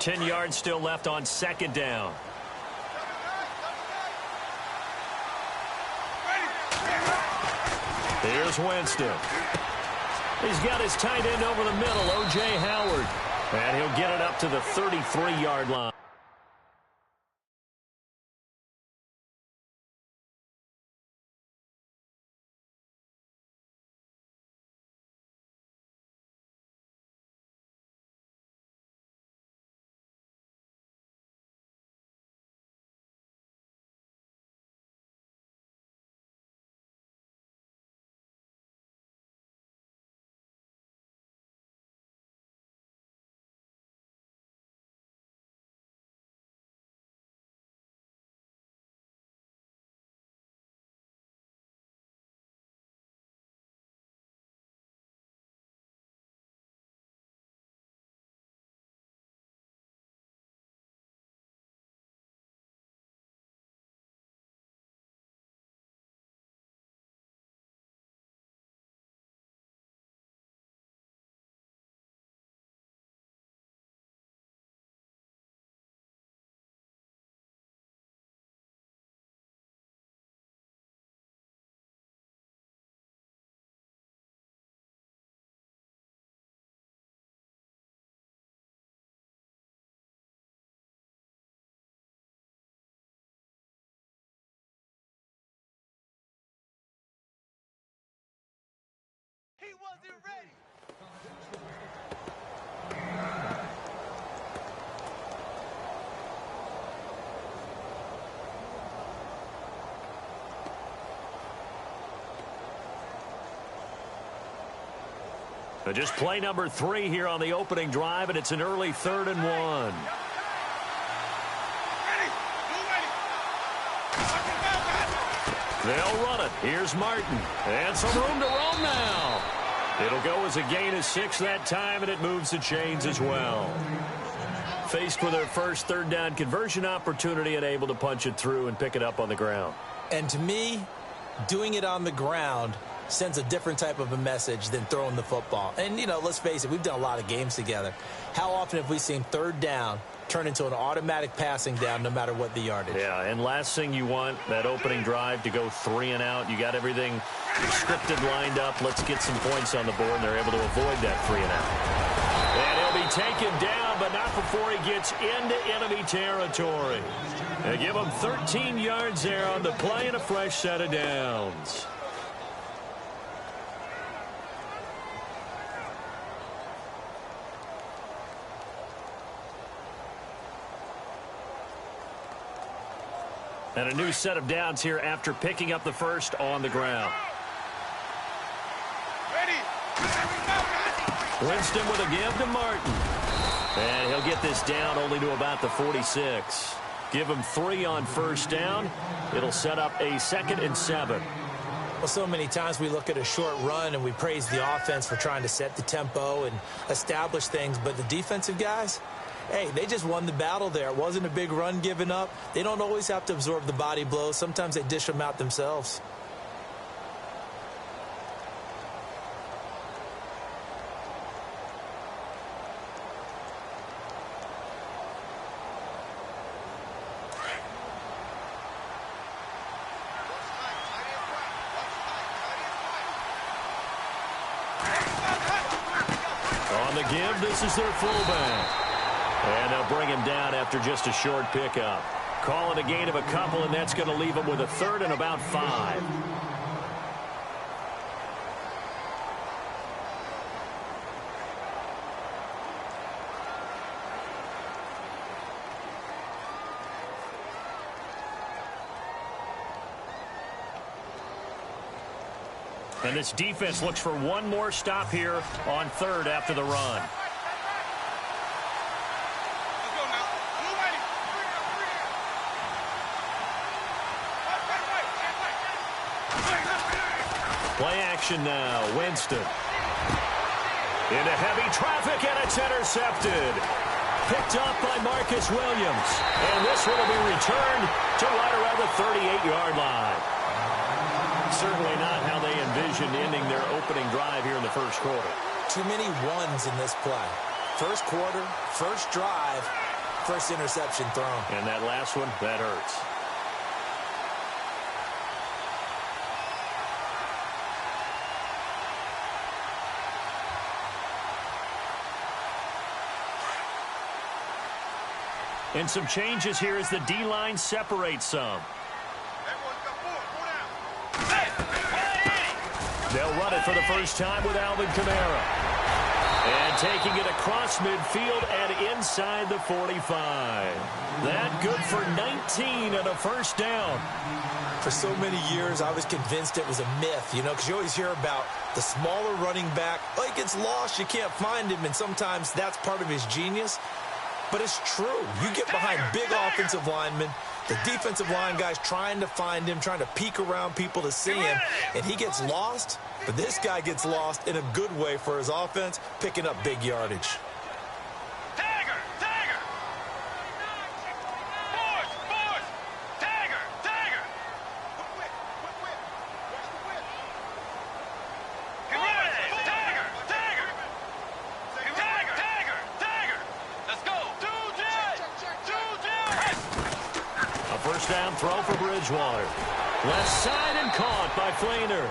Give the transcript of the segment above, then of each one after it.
10 yards still left on second down. Here's Winston. He's got his tight end over the middle, O.J. Howard. And he'll get it up to the 33-yard line. He wasn't ready. Just play number 3 here on the opening drive, and it's an early 3rd and 1. They'll run it. Here's Martin. And some room to roam now. It'll go as a gain of 6 that time, and it moves the chains as well. Faced with their first 3rd down conversion opportunity and able to punch it through and pick it up on the ground. And to me, doing it on the ground sends a different type of a message than throwing the football. And, you know, let's face it, we've done a lot of games together. How often have we seen 3rd down turn into an automatic passing down no matter what the yardage? Yeah, and last thing you want, that opening drive to go 3 and out. You got everything scripted, lined up. Let's get some points on the board, and they're able to avoid that 3 and out. And he'll be taken down, but not before he gets into enemy territory. They give him 13 yards there on the play and a fresh set of downs. And a new set of downs here after picking up the first on the ground. Winston with a give to Martin. And he'll get this down only to about the 46. Give him 3 on first down. It'll set up a 2nd and 7. Well, so many times we look at a short run and we praise the offense for trying to set the tempo and establish things. But the defensive guys, hey, they just won the battle there. It wasn't a big run given up. They don't always have to absorb the body blows. Sometimes they dish them out themselves. On the give, this is their fullback. And they'll bring him down after just a short pickup. Call it a gain of a couple, and that's going to leave him with a 3rd and about 5. And this defense looks for one more stop here on 3rd after the run. Play action now. Winston. Into heavy traffic, and it's intercepted. Picked up by Marcus Williams. And this one will be returned to right around the 38-yard line. Certainly not how they envisioned ending their opening drive here in the first quarter. Too many ones in this play. First quarter, first drive, First interception thrown. And that last one, that hurts. And some changes here as the D-line separates some. They'll run it for the first time with Alvin Kamara. And taking it across midfield and inside the 45. That good for 19 and a first down. For so many years, I was convinced it was a myth, because you always hear about the smaller running back. Oh, he gets lost, you can't find him, and sometimes that's part of his genius. But it's true. You get behind big offensive linemen, the defensive line guys trying to find him, trying to peek around people to see him, and he gets lost. But this guy gets lost in a good way for his offense, picking up big yardage. Down throw for Bridgewater. Left side and caught by Flainer.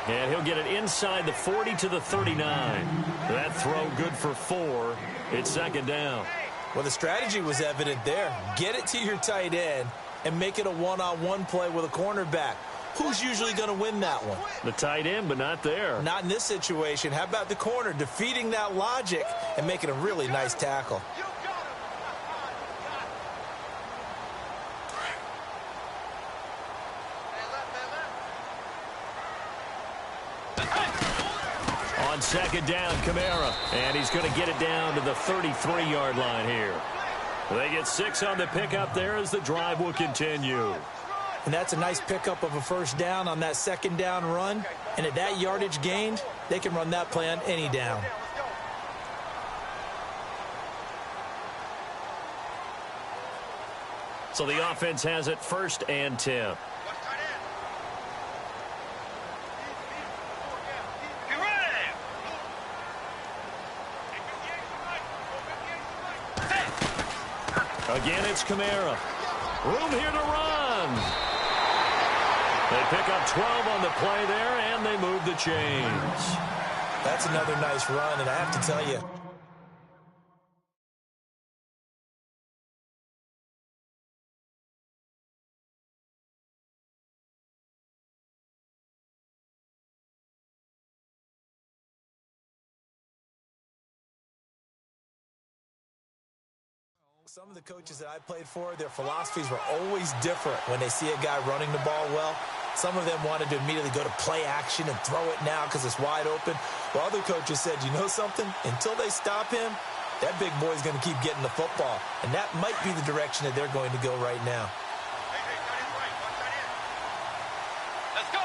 And he'll get it inside the 40 to the 39. That throw good for 4. It's second down. Well, the strategy was evident there. Get it to your tight end and make it a one-on-one play with a cornerback. Who's usually going to win that one? The tight end, but not there. Not in this situation. How about the corner defeating that logic and making a really nice tackle? On second down, Kamara. And he's going to get it down to the 33-yard line here. They get 6 on the pickup there as the drive will continue. And that's a nice pickup of a first down on that second down run. And at that yardage gained, they can run that play on any down. So the offense has it 1st and 10. Again, it's Kamara. Room here to run. They pick up 12 on the play there, and they move the chains. That's another nice run, and I have to tell you, some of the coaches that I played for, their philosophies were always different when they see a guy running the ball well. Some of them wanted to immediately go to play action and throw it now because it's wide open. While other coaches said, you know something? Until they stop him, that big boy's going to keep getting the football. And that might be the direction that they're going to go right now. Let's go.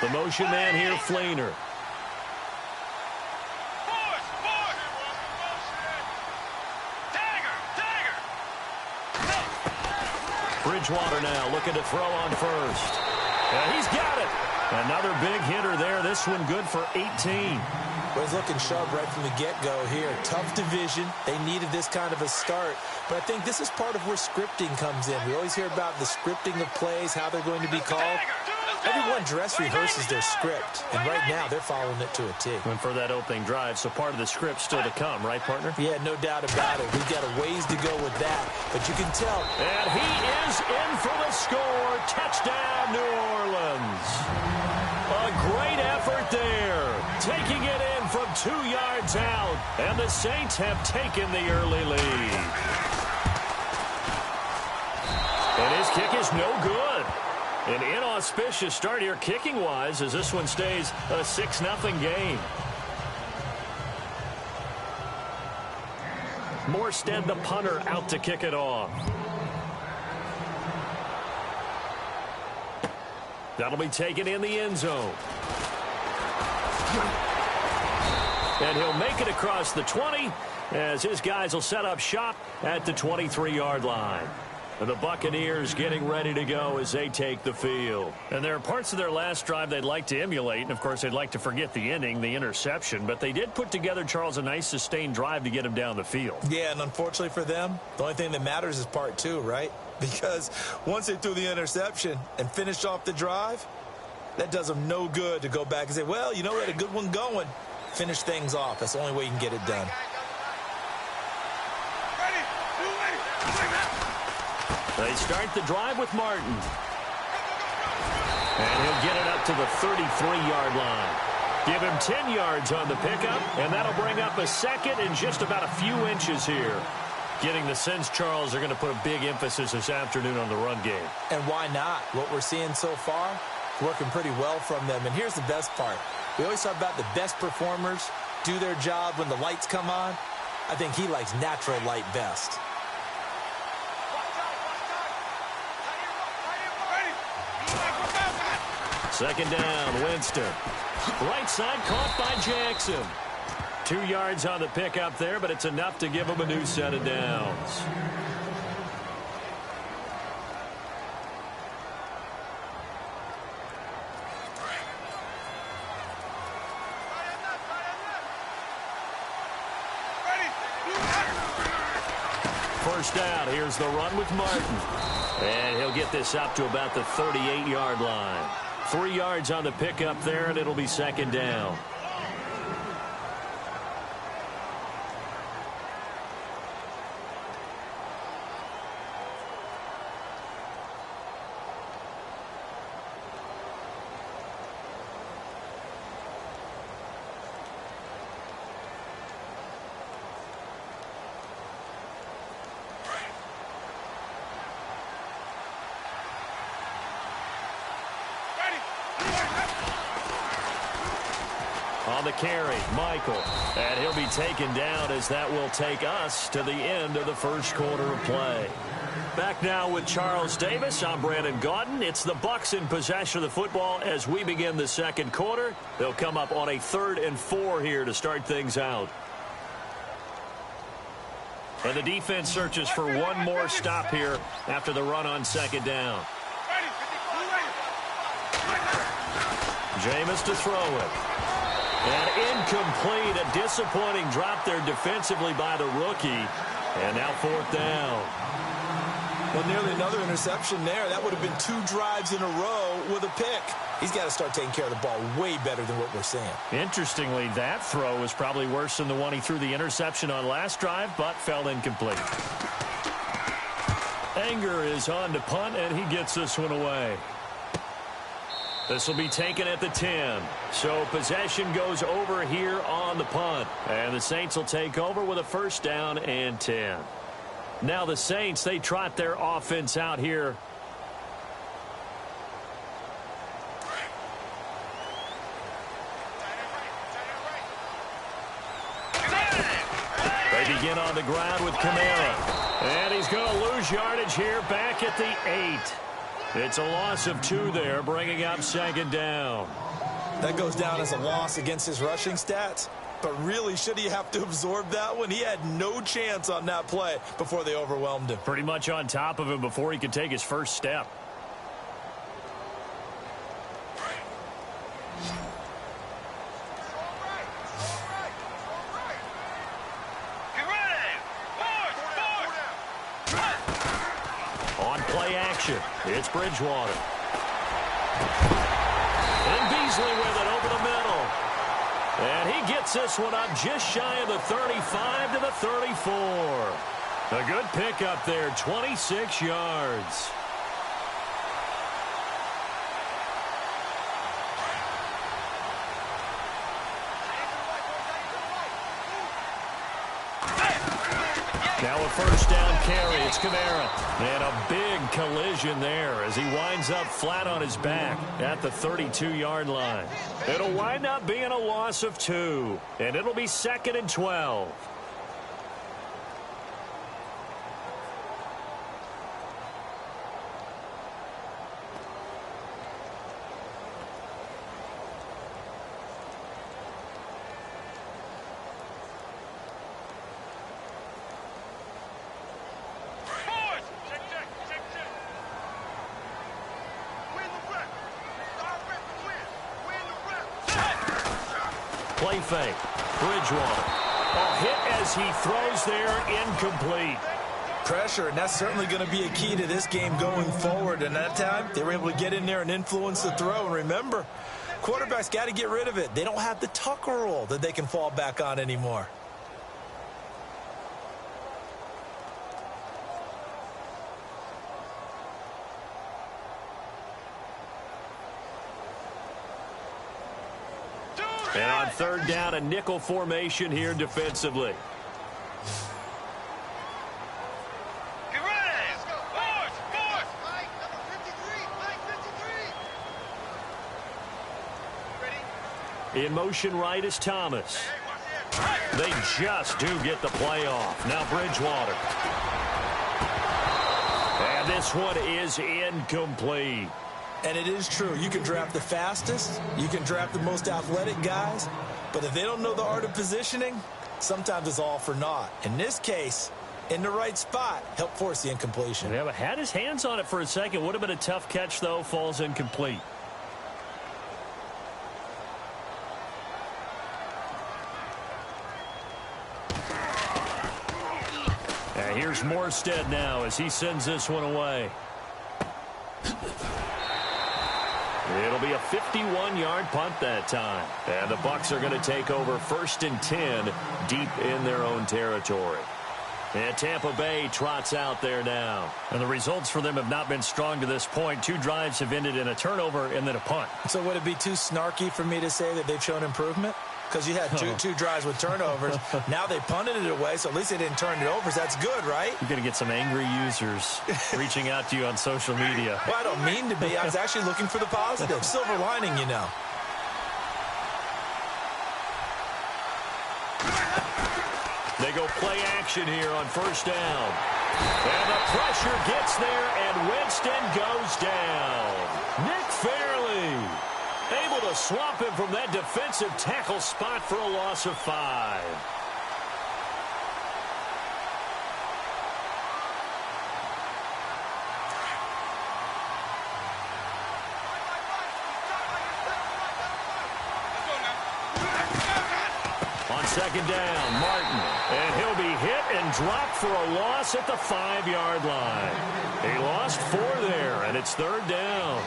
The motion man here, Flainer. Bridgewater now looking to throw on first. And he's got it. Another big hitter there. This one good for 18. Well, he's looking sharp right from the get-go here. Tough division. They needed this kind of a start. But I think this is part of where scripting comes in. We always hear about the scripting of plays, how they're going to be called. Everyone dress rehearses their script, and right now they're following it to a T. And for that opening drive, so part of the script still to come, right, partner? Yeah, no doubt about it. We've got a ways to go with that, but you can tell. And he is in for the score. Touchdown, New Orleans. A great effort there. Taking it in from 2 yards out, and the Saints have taken the early lead. And his kick is no good. An inauspicious start here kicking-wise as this one stays a 6-0 game. Morstead, the punter, out to kick it off. That'll be taken in the end zone. And he'll make it across the 20 as his guys will set up shop at the 23-yard line. And the Buccaneers getting ready to go as they take the field. And there are parts of their last drive they'd like to emulate. And, of course, they'd like to forget the inning, the interception. But they did put together, Charles, a nice sustained drive to get him down the field. Yeah, and unfortunately for them, the only thing that matters is part two, right? Because once they threw the interception and finished off the drive, that does them no good to go back and say, well, you know, we had a good one going. Finish things off. That's the only way you can get it done. They start the drive with Martin. And he'll get it up to the 33-yard line. Give him 10 yards on the pickup, and that'll bring up a second in just about a few inches here. Getting the sense, Charles, they're going to put a big emphasis this afternoon on the run game. And why not? What we're seeing so far, working pretty well from them. And here's the best part. We always talk about the best performers do their job when the lights come on. I think he likes natural light best. Second down, Winston. Right side caught by Jackson. 2 yards on the pickup there, but it's enough to give him a new set of downs. First down, here's the run with Martin. And he'll get this up to about the 38-yard line. 3 yards on the pickup there, and it'll be second down. On the carry, Michael. And he'll be taken down as that will take us to the end of the first quarter of play. Back now with Charles Davis. I'm Brandon Gaudin. It's the Bucs in possession of the football as we begin the second quarter. They'll come up on a 3rd and 4 here to start things out. And the defense searches for one more stop here after the run on second down. Jameis to throw it. And incomplete, a disappointing drop there defensively by the rookie. And now 4th down. Well, nearly another interception there. That would have been 2 drives in a row with a pick. He's got to start taking care of the ball way better than what we're seeing. Interestingly, that throw was probably worse than the one he threw the interception on last drive, but fell incomplete. Anger is on to punt, and he gets this one away. This will be taken at the 10. So possession goes over here on the punt. And the Saints will take over with a first down and 10. Now the Saints, they trot their offense out here. They begin on the ground with Kamara. And he's going to lose yardage here back at the 8. It's a loss of 2 there, bringing up second down. That goes down as a loss against his rushing stats. But really, should he have to absorb that one? He had no chance on that play before they overwhelmed him. Pretty much on top of him before he could take his first step. It's Bridgewater. And Beasley with it over the middle. And he gets this one up just shy of the 35 to the 34. A good pickup there, 26 yards. Now a first down carry. It's Kamara. And a big collision there as he winds up flat on his back at the 32-yard line. It'll wind up being a loss of 2. And it'll be 2nd and 12. play fake. Bridgewater. Oh, hit as he throws there, incomplete. Pressure, and that's certainly going to be a key to this game going forward. And that time, they were able to get in there and influence the throw. And remember, quarterbacks got to get rid of it. They don't have the tucker roll that they can fall back on anymore. And on third down, a nickel formation here defensively. Get ready. Fourth. In motion right is Thomas. They just do get the play off. Now Bridgewater. And this one is incomplete. And it is true. You can draft the fastest. You can draft the most athletic guys. But if they don't know the art of positioning, sometimes it's all for naught. In this case, in the right spot, help force the incompletion. Yeah, but had his hands on it for a second. Would have been a tough catch, though. Falls incomplete. And here's Morstead now as he sends this one away. It'll be a 51-yard punt that time. And the Bucs are going to take over 1st and 10 deep in their own territory. And Tampa Bay trots out there now. And the results for them have not been strong to this point. 2 drives have ended in a turnover and then a punt. So would it be too snarky for me to say that they've shown improvement? Because you had two drives with turnovers. Now they punted it away, so at least they didn't turn it over. So that's good, right? You're going to get some angry users reaching out to you on social media. Well, I don't mean to be. I was actually looking for the positive. Silver lining, you know. They go play action here on 1st down. And the pressure gets there, and Winston goes down. Nick Fairley able to swap him from that defensive tackle spot for a loss of 5. On 2nd down, Martin. And he'll be hit and dropped for a loss at the 5-yard line. He lost 4 there, and it's 3rd down.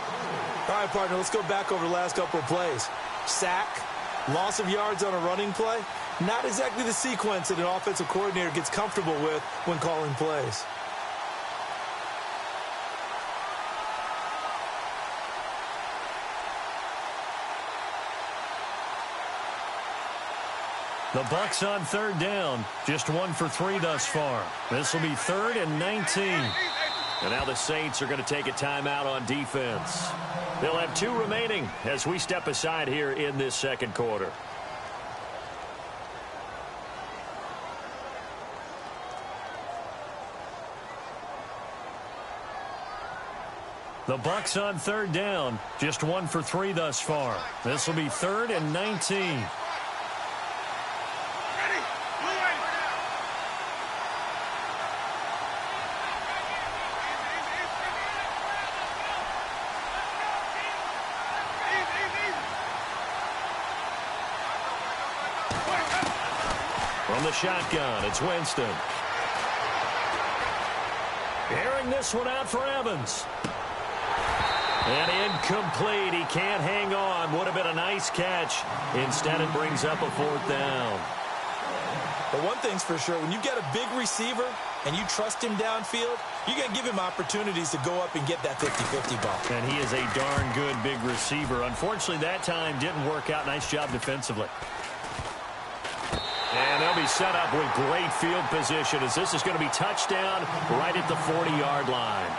All right, partner, let's go back over the last couple of plays. Sack, loss of yards on a running play. Not exactly the sequence that an offensive coordinator gets comfortable with when calling plays. The Bucs on 3rd down, just 1 for 3 thus far. This will be 3rd and 19. And now the Saints are going to take a timeout on defense. They'll have 2 remaining as we step aside here in this 2nd quarter. The Bucs on 3rd down, just 1 for 3 thus far. This will be 3rd and 19. From the shotgun, it's Winston. Airing this one out for Evans. And incomplete. He can't hang on. Would have been a nice catch. Instead, it brings up a 4th down. But one thing's for sure, when you get a big receiver and you trust him downfield, you're going to give him opportunities to go up and get that 50-50 ball. And he is a darn good big receiver. Unfortunately, that time didn't work out. Nice job defensively. And they'll be set up with great field position as this is going to be touchdown right at the 40-yard line.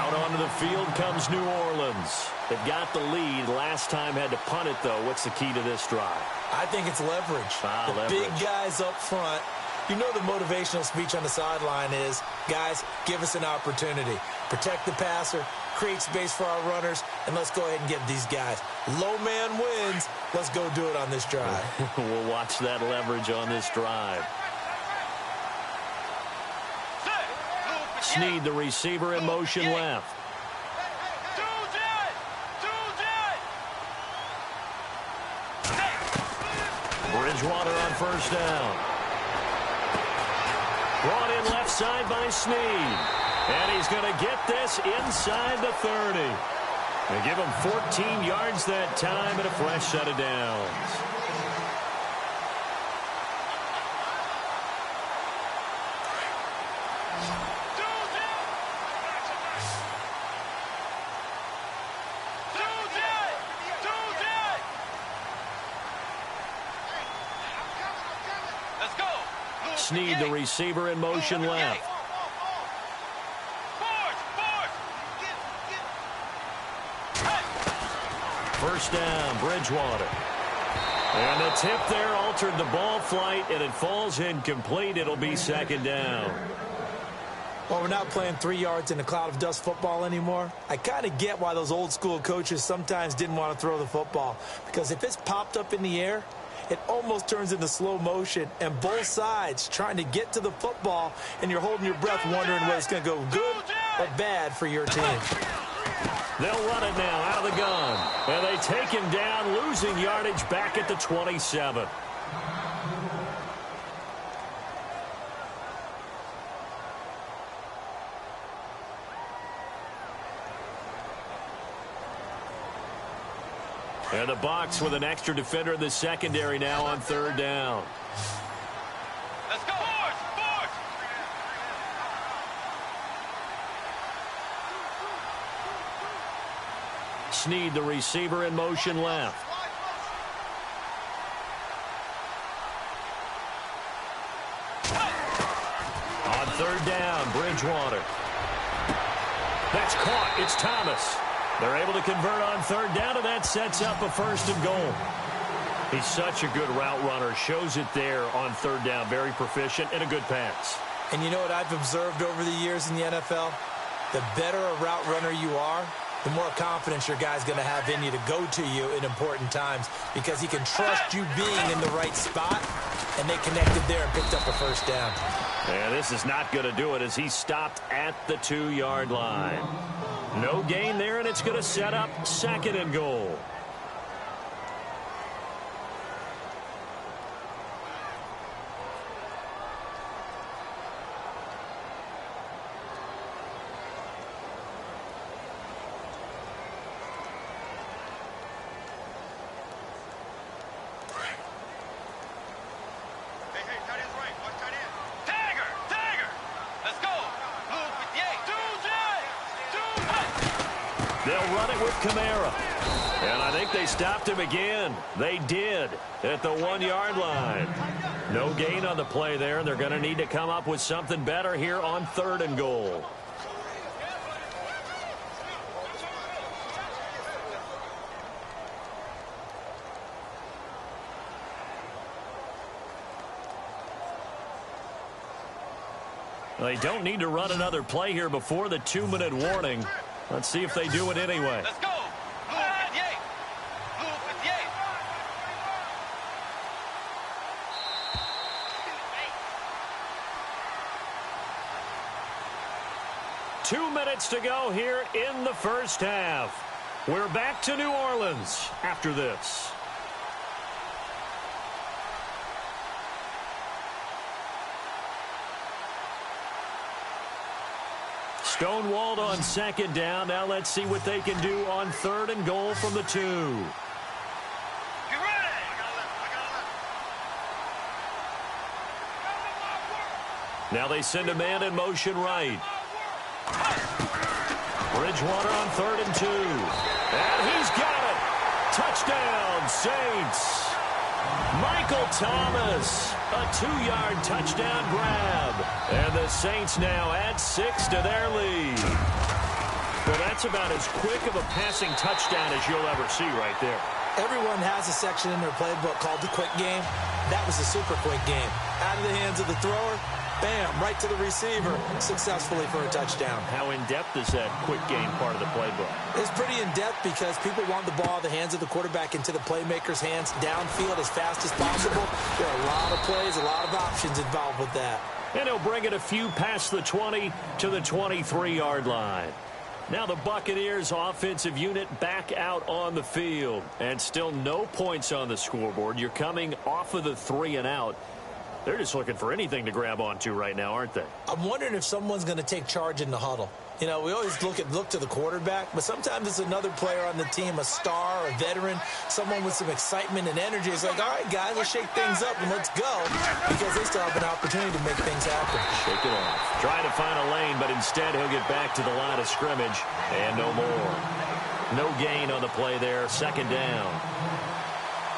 Out onto the field comes New Orleans. They've got the lead. Last time had to punt it, though. What's the key to this drive? I think it's leverage. The big guys up front. You know the motivational speech on the sideline is, guys, give us an opportunity. Protect the passer, create space for our runners, and let's go ahead and give these guys. Low man wins. Let's go do it on this drive. We'll watch that leverage on this drive. Snead, the receiver, in motion left. Bridgewater on first down. Brought in left side by Snead. And he's going to get this inside the 30. They give him 14 yards that time and a fresh set of downs. Snead, the receiver, in motion left. First down, Bridgewater. And the tip there altered the ball flight, and it falls incomplete. It'll be second down. Well, we're not playing 3 yards in a cloud of dust football anymore. I kind of get why those old school coaches sometimes didn't want to throw the football. Because if it's popped up in the air, it almost turns into slow motion, and both sides trying to get to the football, and you're holding your breath wondering whether it's going to go good or bad for your team. They'll run it now out of the gun. And they take him down, losing yardage back at the 27. And the Bucs with an extra defender in the secondary now on third down. Let's go. Force. Snead, the receiver, in motion left. On third down, Bridgewater. That's caught. It's Thomas. They're able to convert on third down, and that sets up a first and goal. He's such a good route runner. Shows it there on third down. Very proficient and a good pass. And you know what I've observed over the years in the NFL? The better a route runner you are, the more confidence your guy's going to have in you to go to you in important times, because he can trust you being in the right spot, and they connected there and picked up a first down. And this is not going to do it as he stopped at the 2-yard line. No gain there, and it's going to set up second and goal. They'll run it with Kamara. And I think they stopped him again. They did at the 1-yard line. No gain on the play there, and they're going to need to come up with something better here on third and goal. They don't need to run another play here before the 2-minute warning. Let's see if they do it anyway. Let's go. Blue 58. Blue 58. 2 minutes to go here in the first half. We're back to New Orleans after this. Stonewalled on second down. Now let's see what they can do on third and goal from the 2. Get ready. Now they send a man in motion right. Bridgewater on third and 2. And he's got it. Touchdown, Saints. Michael Thomas, a 2-yard touchdown grab. And the Saints now add 6 to their lead. Well, that's about as quick of a passing touchdown as you'll ever see right there. Everyone has a section in their playbook called the quick game. That was a super quick game. Out of the hands of the thrower, bam, right to the receiver, successfully for a touchdown. How in-depth is that quick game part of the playbook? It's pretty in-depth because people want the ball in the hands of the quarterback into the playmaker's hands downfield as fast as possible. There are a lot of plays, a lot of options involved with that. And he'll bring it a few past the 20 to the 23-yard line. Now the Buccaneers offensive unit back out on the field. And still no points on the scoreboard. You're coming off of the 3 and out. They're just looking for anything to grab onto right now, aren't they? I'm wondering if someone's going to take charge in the huddle. You know, we always look to the quarterback, but sometimes it's another player on the team, a star, a veteran, someone with some excitement and energy. It's like, all right, guys, let's shake things up and let's go, because they still have an opportunity to make things happen. Shake it off. Trying to find a lane, but instead he'll get back to the line of scrimmage, and no more. No gain on the play there, 2nd down.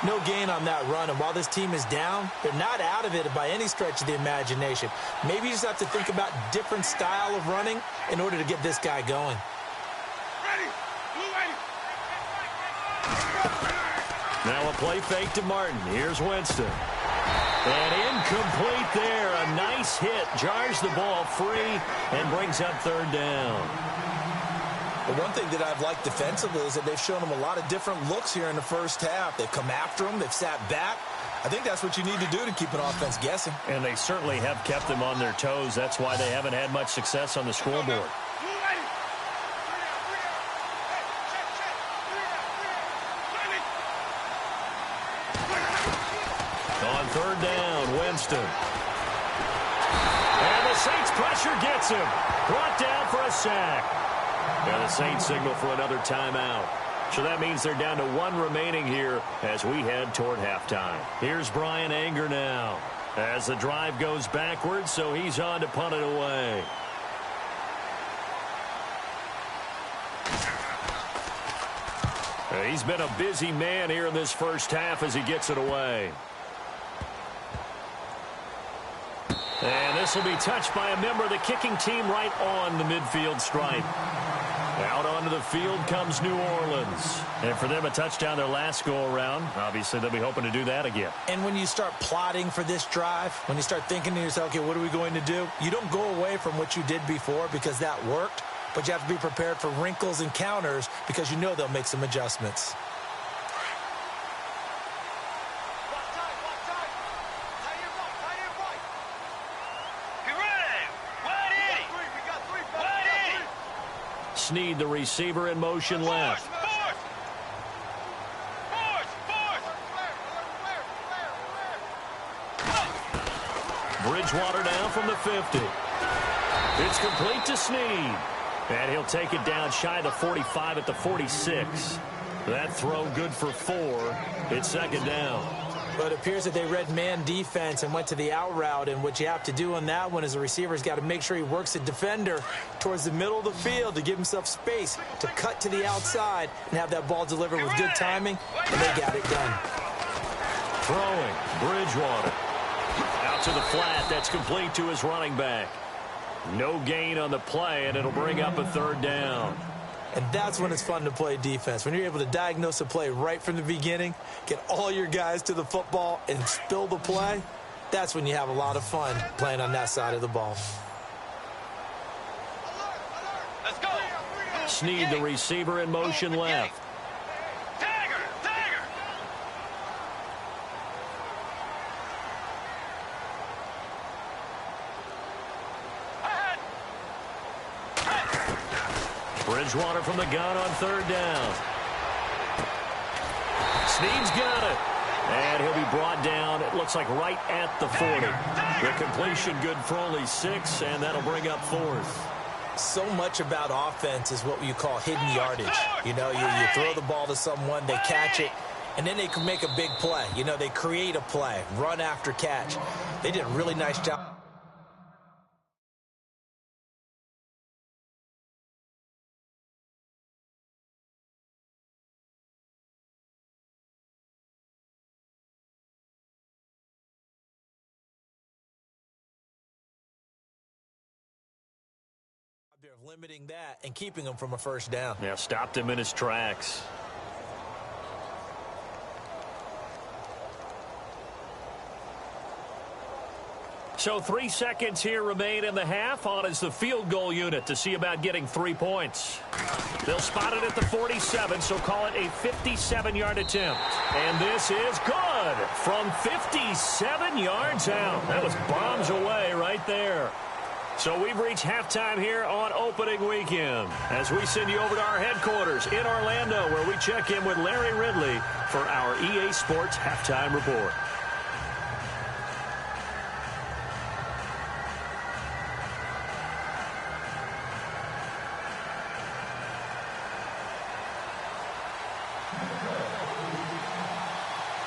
No gain on that run, and while this team is down, they're not out of it by any stretch of the imagination. Maybe you just have to think about different style of running in order to get this guy going. Now a play fake to Martin. Here's Winston. And incomplete there. A nice hit. Jars the ball free and brings up 3rd down. The one thing that I've liked defensively is that they've shown them a lot of different looks here in the first half. They've come after them. They've sat back. I think that's what you need to do to keep an offense guessing. And they certainly have kept them on their toes. That's why they haven't had much success on the scoreboard. On 3rd down, Winston. And the Saints pressure gets him. Brought down for a sack. And the Saints signal for another timeout. So that means they're down to 1 remaining here as we head toward halftime. Here's Brian Anger now as the drive goes backwards, so he's on to punt it away. He's been a busy man here in this first half as he gets it away. And this will be touched by a member of the kicking team right on the midfield stripe. Out onto the field comes New Orleans. And for them, a touchdown their last go-around. Obviously, they'll be hoping to do that again. And when you start plotting for this drive, when you start thinking to yourself, okay, what are we going to do? You don't go away from what you did before because that worked, but you have to be prepared for wrinkles and counters because you know they'll make some adjustments. Snead, the receiver, in motion left. Bridgewater down from the 50. It's complete to Snead. And he'll take it down shy of the 45 at the 46. That throw good for 4. It's 2nd down. But it appears that they read man defense and went to the out route. And what you have to do on that one is the receiver's got to make sure he works the defender towards the middle of the field to give himself space to cut to the outside and have that ball delivered with good timing. And they got it done. Throwing. Bridgewater. Out to the flat. That's complete to his running back. No gain on the play, and it'll bring up a 3rd down. And that's when it's fun to play defense. When you're able to diagnose a play right from the beginning, get all your guys to the football and spill the play, that's when you have a lot of fun playing on that side of the ball. Let's go. Snead, the receiver, in motion left. Bridgewater from the gun on 3rd down. Snead's got it. And he'll be brought down, it looks like right at the 40. The completion good for only 6, and that'll bring up 4th. So much about offense is what you call hidden yardage. You know, you throw the ball to someone, they catch it, and then they can make a big play. You know, they create a play, run after catch. They did a really nice job. Of limiting that and keeping him from a 1st down. Yeah, stopped him in his tracks. So 3 seconds here remain in the half. On is the field goal unit to see about getting 3 points. They'll spot it at the 47, so call it a 57-yard attempt. And this is good from 57 yards out. That was bombs away right there. So we've reached halftime here on opening weekend as we send you over to our headquarters in Orlando, where we check in with Larry Ridley for our EA Sports Halftime Report.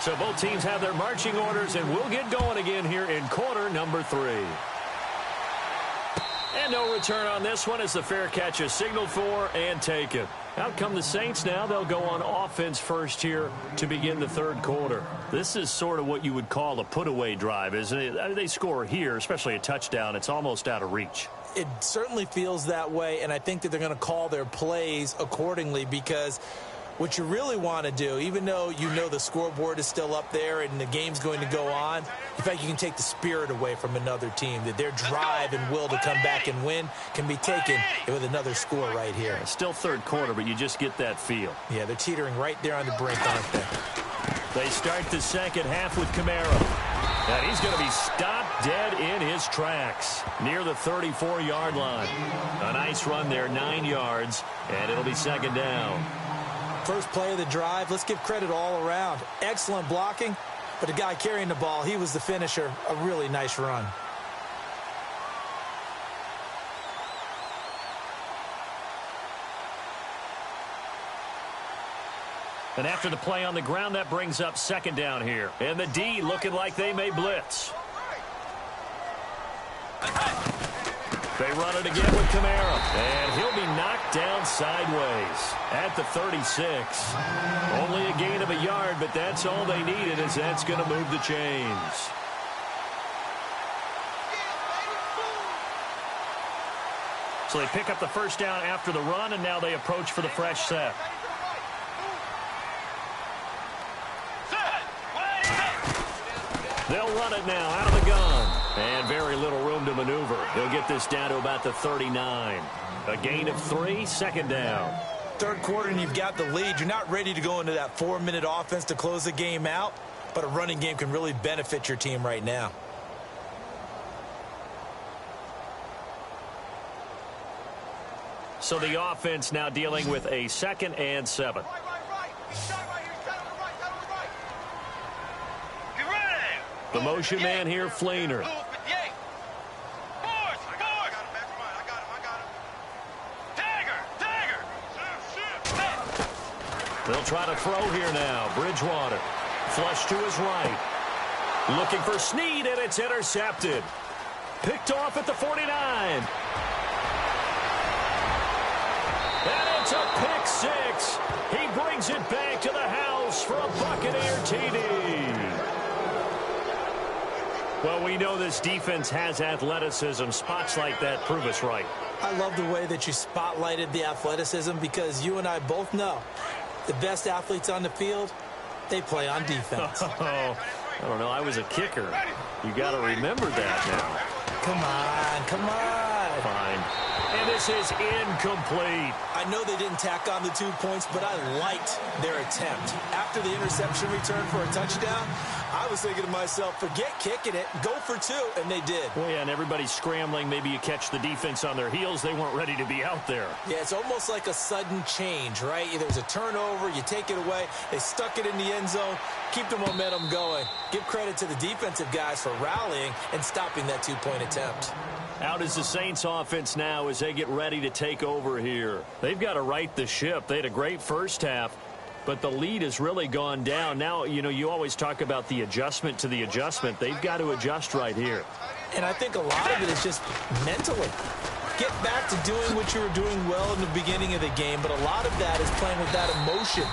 So both teams have their marching orders, and we'll get going again here in quarter number 3. And no return on this one as the fair catch is signaled for and taken. Out come the Saints now. They'll go on offense first here to begin the third quarter. This is sort of what you would call a put-away drive, isn't it? They score here, especially a touchdown. It's almost out of reach. It certainly feels that way, and I think that they're going to call their plays accordingly, because what you really want to do, even though you know the scoreboard is still up there and the game's going to go on, in fact, you can take the spirit away from another team, that their drive and will to come back and win can be taken with another score right here. It's still third quarter, but you just get that feel. Yeah, they're teetering right there on the brink, aren't they? They start the second half with Kamara. And he's going to be stopped dead in his tracks near the 34-yard line. A nice run there, 9 yards, and it'll be second down. First play of the drive, let's give credit all around. Excellent blocking, but the guy carrying the ball, he was the finisher. A really nice run. And after the play on the ground, that brings up second down here. And the D looking like they may blitz. They run it again with Kamara. And he'll be knocked down sideways at the 36. Only a gain of a yard, but that's all they needed, as that's going to move the chains. So they pick up the first down after the run, and now they approach for the fresh set. They'll run it now out of the gun. And very little room to maneuver. He'll get this down to about the 39. A gain of 3, second down. Third quarter and you've got the lead. You're not ready to go into that 4-minute offense to close the game out, but a running game can really benefit your team right now. So the offense now dealing with a 2nd and 7. The motion man here, Fleener. They'll try to throw here now. Bridgewater. Flush to his right. Looking for Snead, and it's intercepted. Picked off at the 49. And it's a pick 6. He brings it back to the house for a Buccaneer TD. Well, we know this defense has athleticism. Spots like that prove us right. I love the way that you spotlighted the athleticism, because you and I both know the best athletes on the field, they play on defense. Oh, I don't know. I was a kicker. You got to remember that now. Come on, come on. Fine. And this is incomplete. I know they didn't tack on the 2 points, but I liked their attempt. After the interception return for a touchdown, I was thinking to myself, forget kicking it, go for 2, and they did. Well, yeah, and everybody's scrambling. Maybe you catch the defense on their heels. They weren't ready to be out there. Yeah, it's almost like a sudden change, right? There's a turnover, you take it away, they stuck it in the end zone, keep the momentum going. Give credit to the defensive guys for rallying and stopping that 2-point attempt. Out is the Saints offense now as they get ready to take over here. They've got to right the ship. They had a great first half, but the lead has really gone down. Now, you know, you always talk about the adjustment to the adjustment. They've got to adjust right here. And I think a lot of it is just mentally. Get back to doing what you were doing well in the beginning of the game, but a lot of that is playing with that emotion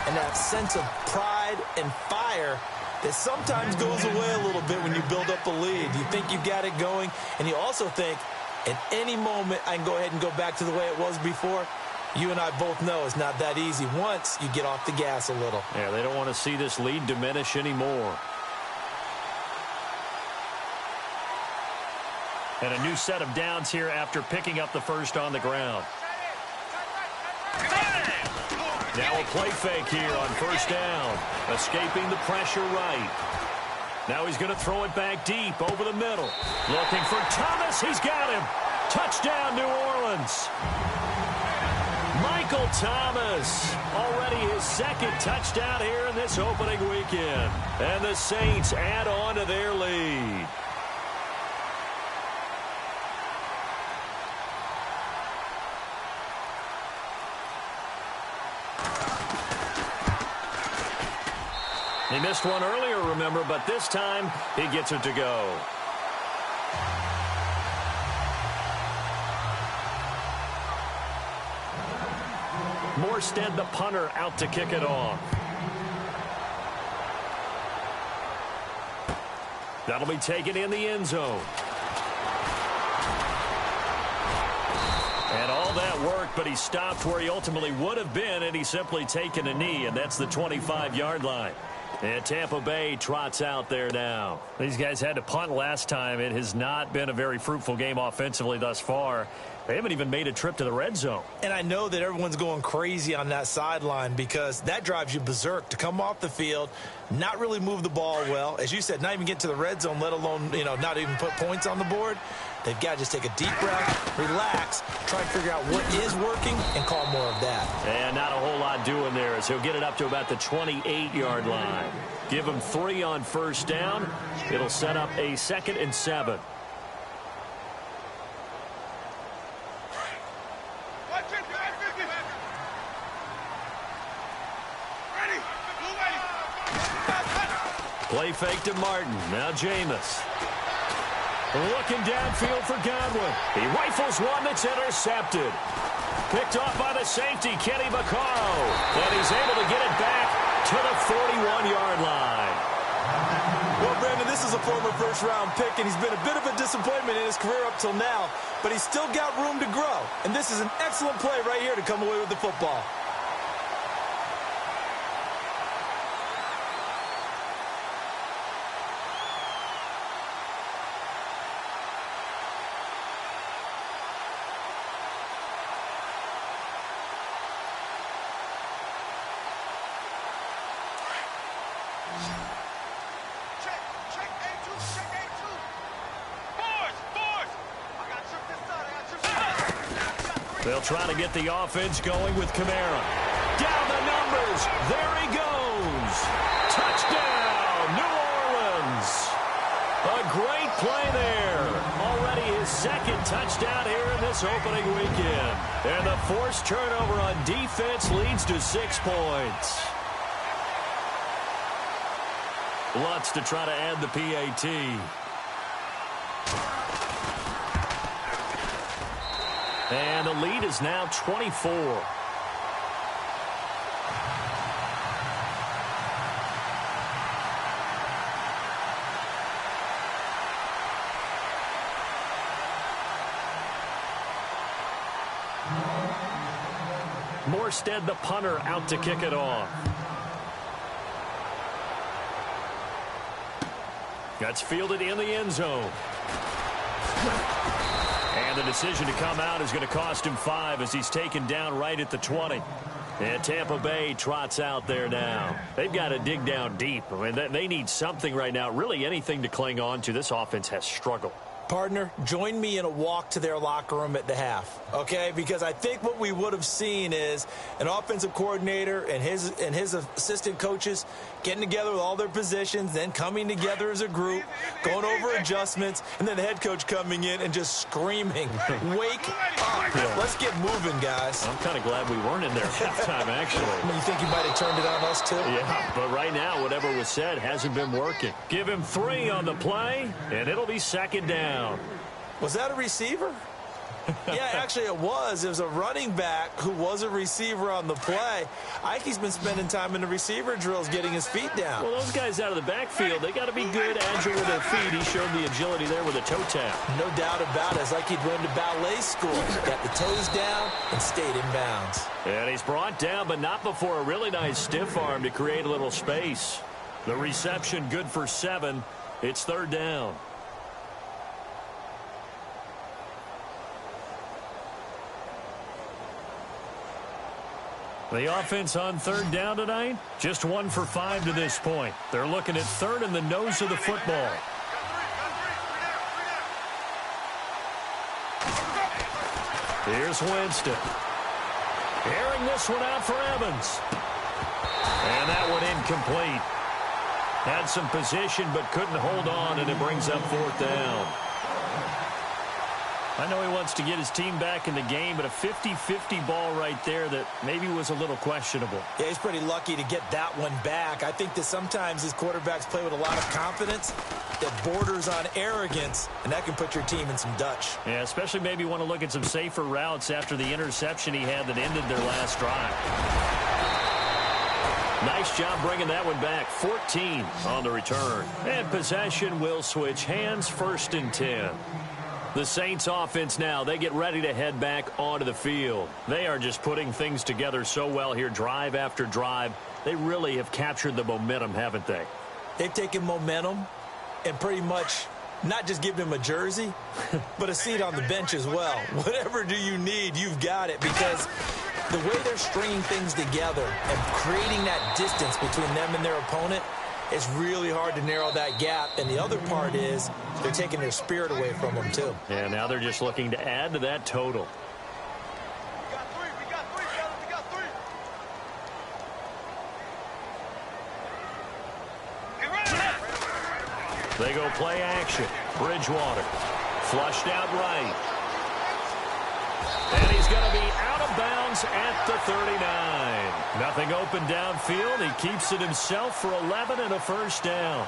and that sense of pride and fire that sometimes goes away a little bit when you build up a lead. You think you've got it going, and you also think at any moment I can go ahead and go back to the way it was before. You and I both know it's not that easy once you get off the gas a little. Yeah, they don't want to see this lead diminish anymore. And a new set of downs here after picking up the first on the ground. Now a play fake here on first down. Escaping the pressure right. Now he's going to throw it back deep over the middle. Looking for Thomas. He's got him. Touchdown, New Orleans. Michael Thomas, already his second touchdown here in this opening weekend. And the Saints add on to their lead. He missed one earlier, remember, but this time he gets it to go. Morstead, the punter, out to kick it off. That'll be taken in the end zone. And all that worked, but he stopped where he ultimately would have been, and he's simply taken a knee, and that's the 25-yard line. And Tampa Bay trots out there now. These guys had to punt last time. It has not been a very fruitful game offensively thus far. They haven't even made a trip to the red zone. And I know that everyone's going crazy on that sideline because that drives you berserk to come off the field, not really move the ball well. As you said, not even get to the red zone, let alone, not even put points on the board. They've got to just take a deep breath, relax, try and figure out what is working, and call more of that. And not a whole lot doing there as he'll get it up to about the 28-yard line. Give him 3 on first down. It'll set up a 2nd and 7. Play fake to Martin. Now Jameis. Looking downfield for Godwin. He rifles one that's intercepted. Picked off by the safety, Kenny Vaccaro. And he's able to get it back to the 41-yard line. Well, Brandon, this is a former first-round pick, and he's been a bit of a disappointment in his career up till now. But he's still got room to grow. And this is an excellent play right here to come away with the football. They'll try to get the offense going with Kamara. Down the numbers. There he goes. Touchdown, New Orleans. A great play there. Already his 2nd touchdown here in this opening weekend. And the forced turnover on defense leads to 6 points. Lutz to try to add the PAT. And the lead is now 24. Morstead, the punter, out to kick it off. That's fielded in the end zone. And the decision to come out is going to cost him 5 as he's taken down right at the 20. And Tampa Bay trots out there now. They've got to dig down deep. I mean, they need something right now, really anything to cling on to. This offense has struggled. Partner, join me in a walk to their locker room at the half, okay? Because I think what we would have seen is an offensive coordinator and his assistant coaches getting together with all their positions, then coming together as a group, going over adjustments, and then the head coach coming in and just screaming, wake up. Yeah. Let's get moving, guys. I'm kind of glad we weren't in there at halftime, actually. You think you might have turned it on us, too? Yeah, but right now, whatever was said hasn't been working. Give him 3 on the play, and it'll be 2nd down. Was that a receiver? Yeah, actually it was. It was a running back who was a receiver on the play. I think he's been spending time in the receiver drills getting his feet down. Well, those guys out of the backfield, they got to be good, agile with their feet. He showed the agility there with a toe tap. No doubt about it. It's like he'd run to ballet school. Got the toes down and stayed in bounds. And he's brought down, but not before a really nice stiff arm to create a little space. The reception good for 7. It's 3rd down. The offense on 3rd down tonight, just 1 for 5 to this point. They're looking at 3rd and the nose of the football. Here's Winston. Airing this one out for Evans. And that one incomplete. Had some position but couldn't hold on, and it brings up 4th down. I know he wants to get his team back in the game, but a 50-50 ball right there that maybe was a little questionable. Yeah, he's pretty lucky to get that one back. I think that sometimes his quarterbacks play with a lot of confidence that borders on arrogance, and that can put your team in some Dutch. Yeah, especially maybe want to look at some safer routes after the interception he had that ended their last drive. Nice job bringing that one back. 14 on the return. And possession will switch hands. 1st and 10. The Saints offense now, they get ready to head back onto the field. They are just putting things together so well here, drive after drive. They really have captured the momentum, haven't they? They've taken momentum and pretty much not just given him a jersey, but a seat on the bench as well. Whatever do you need, you've got it, because the way they're stringing things together and creating that distance between them and their opponent, it's really hard to narrow that gap. And the other part is they're taking their spirit away from them, too. Yeah, now they're just looking to add to that total. We got three. Get ready. They go play action. Bridgewater flushed out right. And he's going to be out of bounds at the 39. Nothing open downfield. He keeps it himself for 11 and a 1st down.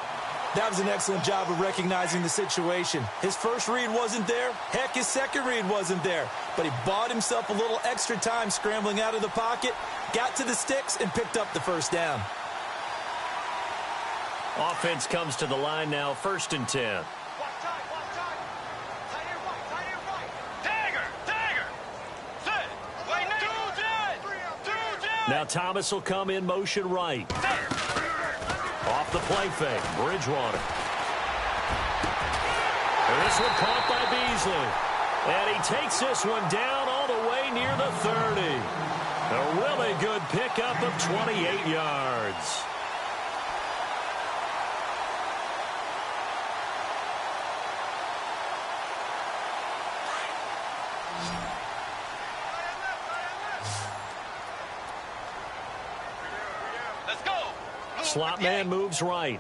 That was an excellent job of recognizing the situation. His first read wasn't there. Heck, his second read wasn't there. But he bought himself a little extra time scrambling out of the pocket, got to the sticks, and picked up the 1st down. Offense comes to the line now, 1st and 10. Watch time. Tight end right. Dagger. Set. Wait, two jet. Now Thomas will come in motion right. Off the play fake, Bridgewater. And this one caught by Beasley. And he takes this one down all the way near the 30. A really good pickup of 28 yards. Let's go. Slot man moves right.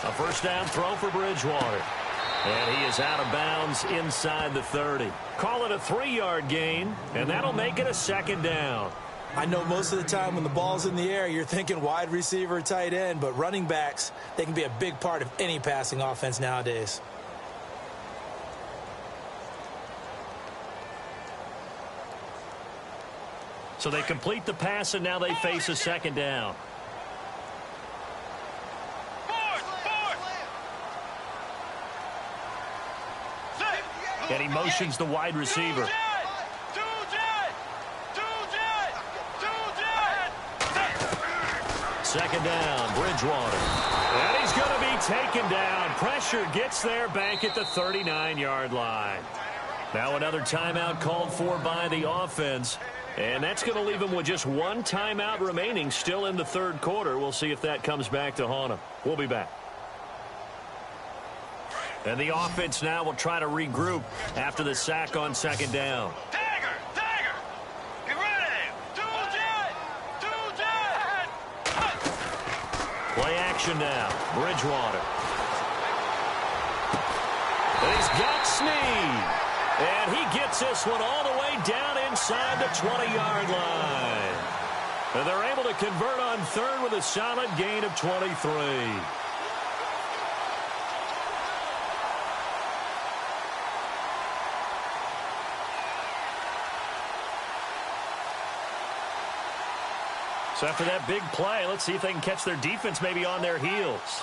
A 1st down throw for Bridgewater. And he is out of bounds inside the 30. Call it a 3-yard gain, and that'll make it a 2nd down. I know most of the time when the ball's in the air, you're thinking wide receiver, tight end, but running backs, they can be a big part of any passing offense nowadays. So they complete the pass, and now they face a 2nd down. And he motions the wide receiver. Second down, Bridgewater. And he's going to be taken down. Pressure gets there back at the 39-yard line. Now another timeout called for by the offense. And that's going to leave him with just one timeout remaining still in the 3rd quarter. We'll see if that comes back to haunt him. We'll be back. And the offense now will try to regroup after the sack on 2nd down. Dagger. Get ready. Two jet. Play action now. Bridgewater. And he's got Snead. And he gets this one all the way down inside the 20-yard line. And they're able to convert on 3rd with a solid gain of 23. So after that big play, let's see if they can catch their defense maybe on their heels.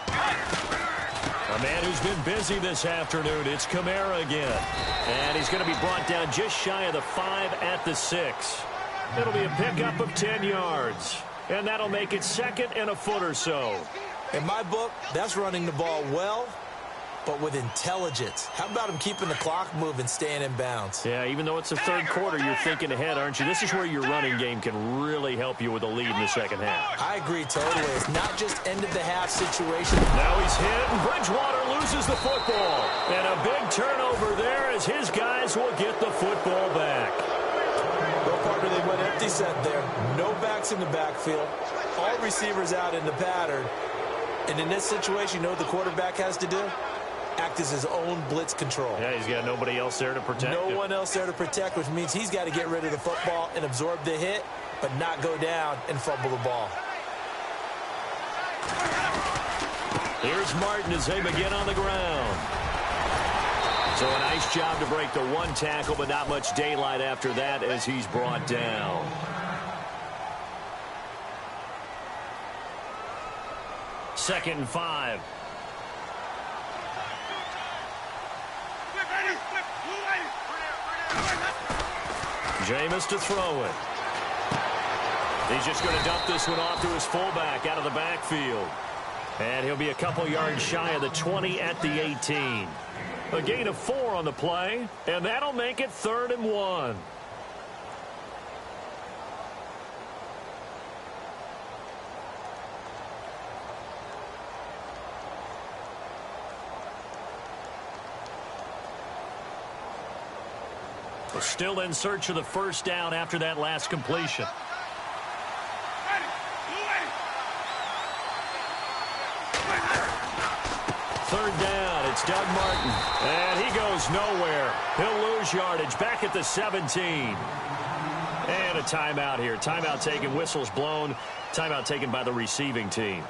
A man who's been busy this afternoon, it's Kamara again. And he's going to be brought down just shy of the 5 at the 6. It'll be a pickup of 10 yards. And that'll make it 2nd and a foot or so. In my book, that's running the ball well, but with intelligence. How about him keeping the clock moving, staying in bounds? Yeah, even though it's the 3rd quarter, you're thinking ahead, aren't you? This is where your running game can really help you with a lead in the 2nd half. I agree totally. It's not just end-of-the-half situation. Now he's hit, and Bridgewater loses the football. And a big turnover there as his guys will get the football back. Well, partner, they went empty set there. No backs in the backfield. All receivers out in the pattern. And in this situation, you know what the quarterback has to do? Act as his own blitz control. Yeah, he's got nobody else there to protect him. No one else there to protect, which means he's got to get rid of the football and absorb the hit, but not go down and fumble the ball. Here's Martin as they begin on the ground. So a nice job to break the one tackle, but not much daylight after that as he's brought down. Second and 5. Jameis to throw it. He's just going to dump this one off to his fullback out of the backfield. And he'll be a couple yards shy of the 20 at the 18. A gain of 4 on the play, and that'll make it 3rd and 1. We're still in search of the first down after that last completion. Third down, it's Doug Martin. And he goes nowhere. He'll lose yardage back at the 17. And a timeout here. Timeout taken, whistles blown. Timeout taken by the receiving team.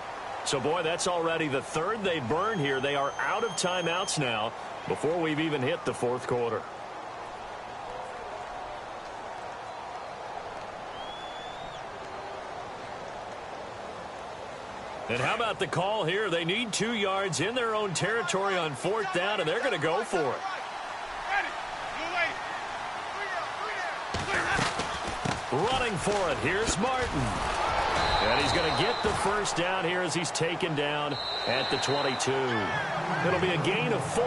So, boy, that's already the 3rd they've burned here. They are out of timeouts now before we've even hit the 4th quarter. And how about the call here? They need 2 yards in their own territory on 4th down, and they're going to go for it. Running for it. Here's Martin. And he's going to get the first down here as he's taken down at the 22. It'll be a gain of 4.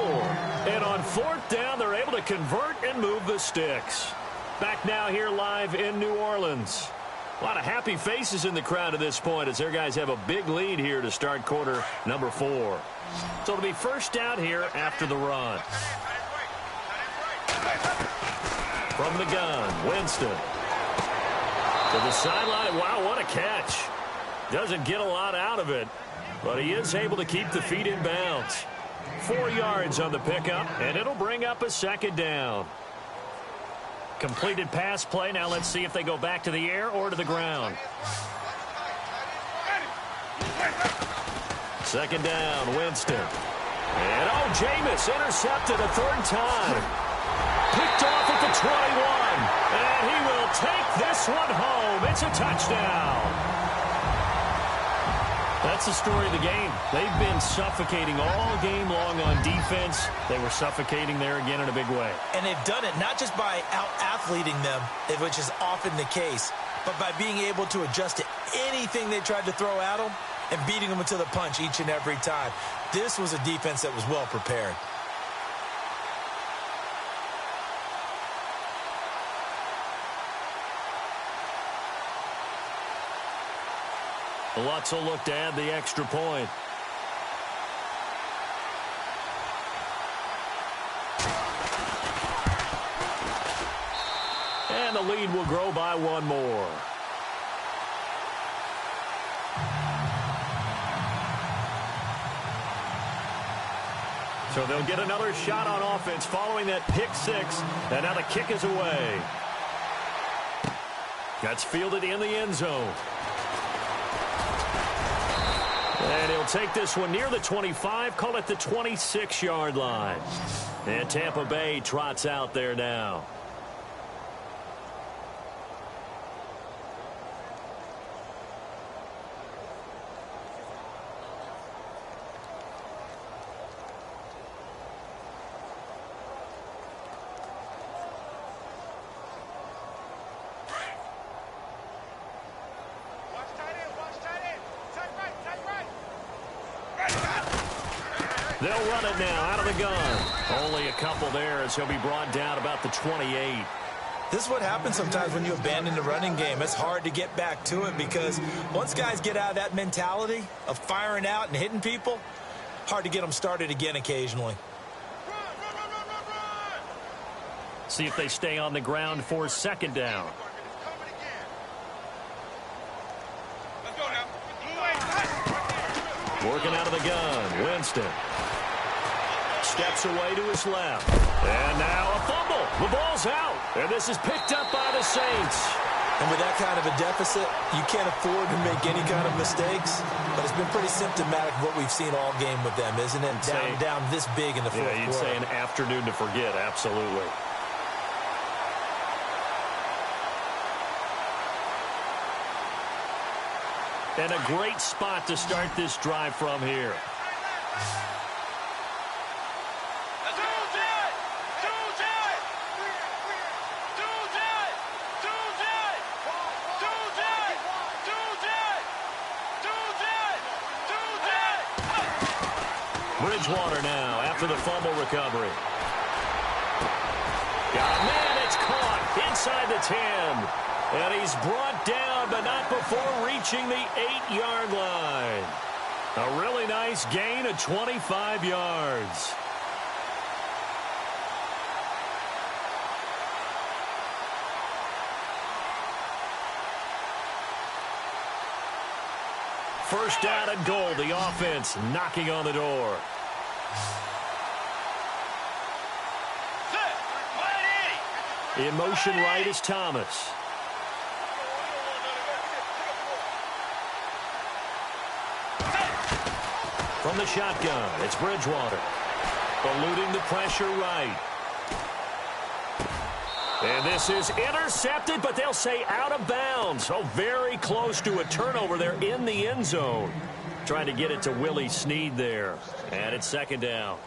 And on 4th down, they're able to convert and move the sticks. Back now here live in New Orleans. A lot of happy faces in the crowd at this point as their guys have a big lead here to start quarter number 4. So it'll be first down here after the run. From the gun, Winston. To the sideline. Wow, what a catch. Doesn't get a lot out of it, but he is able to keep the feet in bounds. 4 yards on the pickup, and it'll bring up a second down. Completed pass play. Now let's see if they go back to the air or to the ground. Second down, Winston. And, oh, Jameis intercepted a 3rd time. Picked off at the 21. And he will take this one home. It's a touchdown. That's the story of the game. They've been suffocating all game long on defense. They were suffocating there again in a big way. And they've done it not just by out-athleting them, which is often the case, but by being able to adjust to anything they tried to throw at them and beating them to the punch each and every time. This was a defense that was well prepared. Lutz will look to add the extra point. And the lead will grow by 1 more. So they'll get another shot on offense following that pick 6. And now the kick is away. That's fielded in the end zone. And he'll take this one near the 25, call it the 26-yard line. And Tampa Bay trots out there now. They'll run it now out of the gun. Only a couple there as he'll be brought down about the 28. This is what happens sometimes when you abandon the running game. It's hard to get back to it because once guys get out of that mentality of firing out and hitting people, Hard to get them started again occasionally. See if they stay on the ground for second down. Working out of the gun, Winston. Steps away to his left. And now a fumble. The ball's out. And this is picked up by the Saints. And with that kind of a deficit, you can't afford to make any kind of mistakes. But it's been pretty symptomatic of what we've seen all game with them, isn't it? Down this big in the fourth quarter. Yeah, you'd say an afternoon to forget, absolutely. And a great spot to start this drive from here. Bridgewater now after the fumble recovery. Got a man, it's caught inside the 10. And he's brought down, but not before reaching the 8-yard line. A really nice gain of 25 yards. First down and goal, the offense knocking on the door. In motion right is Thomas. From the shotgun, it's Bridgewater. Eluding the pressure right. And this is intercepted, but they'll say out of bounds. So very close to a turnover there in the end zone. Trying to get it to Willie Snead there. And it's second down.